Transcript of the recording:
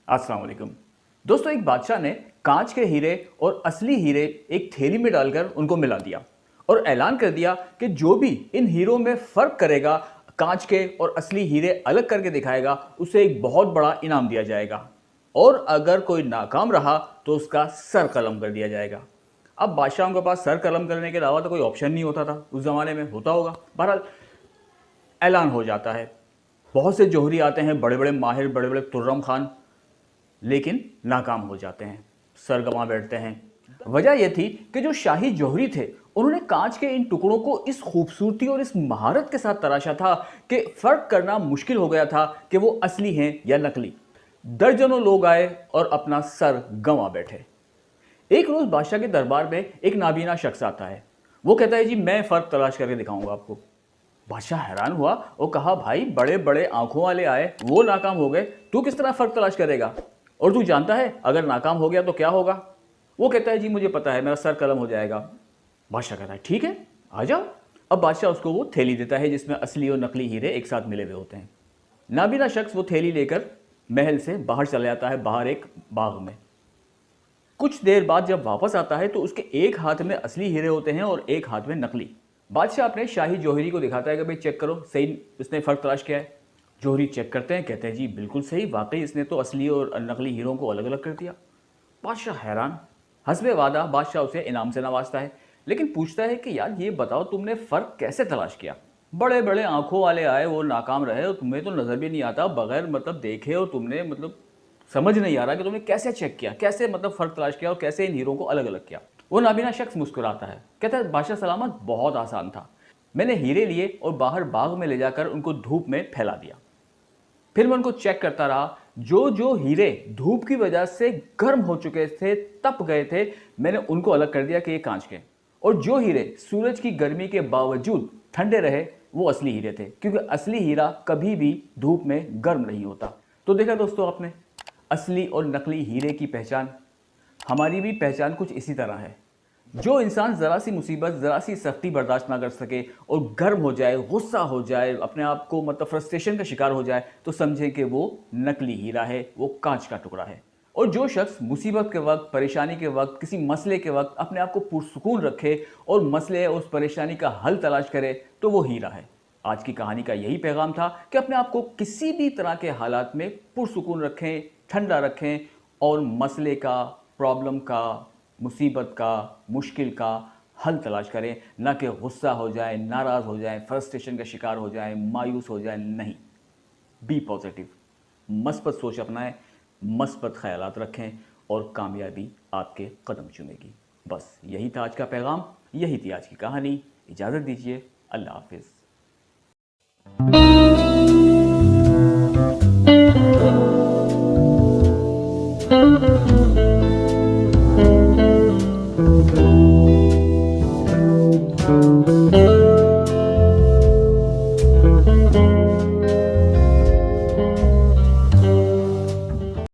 अस्सलाम वालेकुम। दोस्तों, एक बादशाह ने कांच के हीरे और असली हीरे एक थैली में डालकर उनको मिला दिया और ऐलान कर दिया कि जो भी इन हीरों में फर्क करेगा, कांच के और असली हीरे अलग करके दिखाएगा, उसे एक बहुत बड़ा इनाम दिया जाएगा और अगर कोई नाकाम रहा तो उसका सर कलम कर दिया जाएगा। अब बादशाहों के पास सर कलम करने के अलावा तो कोई ऑप्शन नहीं होता था। उस जमाने में होता होगा, बहरहाल ऐलान हो जाता है। बहुत से जौहरी आते हैं, बड़े बड़े माहिर, बड़े बड़े तुर्रम खान, लेकिन नाकाम हो जाते हैं, सर गंवा बैठते हैं। वजह यह थी कि जो शाही जौहरी थे, उन्होंने कांच के इन टुकड़ों को इस खूबसूरती और इस महारत के साथ तराशा था कि फर्क करना मुश्किल हो गया था कि वो असली हैं या नकली। दर्जनों लोग आए और अपना सर गंवा बैठे। एक रोज बादशाह के दरबार में एक नाबीना शख्स आता है। वो कहता है, जी मैं फर्क तलाश करके दिखाऊंगा आपको। बादशाह हैरान हुआ और कहा, भाई बड़े बड़े आंखों वाले आए, वो नाकाम हो गए, तू किस तरह फर्क तलाश करेगा? और तू जानता है अगर नाकाम हो गया तो क्या होगा? वो कहता है, जी मुझे पता है, मेरा सर कलम हो जाएगा। बादशाह कहता है, ठीक है, आ जाओ। अब बादशाह उसको वो थैली देता है जिसमें असली और नकली हीरे एक साथ मिले हुए होते हैं। नाबीना शख्स वो थैली लेकर महल से बाहर चला जाता है, बाहर एक बाग में। कुछ देर बाद जब वापस आता है तो उसके एक हाथ में असली हीरे होते हैं और एक हाथ में नकली। बादशाह अपने शाही जौहरी को दिखाता है कि भाई चेक करो, सही इसने फ़र्क तलाश किया है। जौहरी चेक करते हैं, कहते हैं, जी बिल्कुल सही, वाकई इसने तो असली और नकली हीरों को अलग अलग कर दिया। बादशाह हैरान। हस्बे वादा बादशाह उसे इनाम से नवाजता है, लेकिन पूछता है कि यार ये बताओ, तुमने फ़र्क कैसे तलाश किया? बड़े बड़े आंखों वाले आए, वो नाकाम रहे, और तुम्हें तो नज़र भी नहीं आता, बगैर देखे, और तुमने समझ नहीं आ रहा कि तुमने कैसे चेक किया, कैसे फ़र्क तलाश किया और कैसे इन हीरों को अलग अलग किया। वो नाबीना शख्स मुस्कुराता है, कहता है, बादशाह सलामत, बहुत आसान था। मैंने हीरे लिए और बाहर बाग में ले जाकर उनको धूप में फैला दिया। फिर मैं उनको चेक करता रहा। जो जो हीरे धूप की वजह से गर्म हो चुके थे, तप गए थे, मैंने उनको अलग कर दिया कि ये कांच के। और जो हीरे सूरज की गर्मी के बावजूद ठंडे रहे, वो असली हीरे थे, क्योंकि असली हीरा कभी भी धूप में गर्म नहीं होता। तो देखा दोस्तों आपने, असली और नकली हीरे की पहचान। हमारी भी पहचान कुछ इसी तरह है। जो इंसान ज़रा सी मुसीबत, ज़रा सी सख्ती बर्दाश्त ना कर सके और गर्म हो जाए, गुस्सा हो जाए, अपने आप को फ्रस्ट्रेशन का शिकार हो जाए, तो समझें कि वो नकली हीरा है, वो कांच का टुकड़ा है। और जो शख्स मुसीबत के वक्त, परेशानी के वक्त, किसी मसले के वक्त अपने आप को पुरसुकून रखे और मसले और उस परेशानी का हल तलाश करे, तो वो हीरा है। आज की कहानी का यही पैगाम था कि अपने आप को किसी भी तरह के हालात में पुरसुकून रखें, ठंडा रखें और मसले का, प्रॉब्लम का, मुसीबत का, मुश्किल का हल तलाश करें, ना कि गुस्सा हो जाए, नाराज़ हो जाए, फ्रस्ट्रेशन का शिकार हो जाए, मायूस हो जाए। नहीं, बी पॉजिटिव, मस्बत सोच अपनाएं, मस्बत ख्यालात रखें और कामयाबी आपके कदम चूमेगी। बस यही था आज का पैगाम, यही थी आज की कहानी। इजाज़त दीजिए, अल्लाह हाफिज़। Thank you.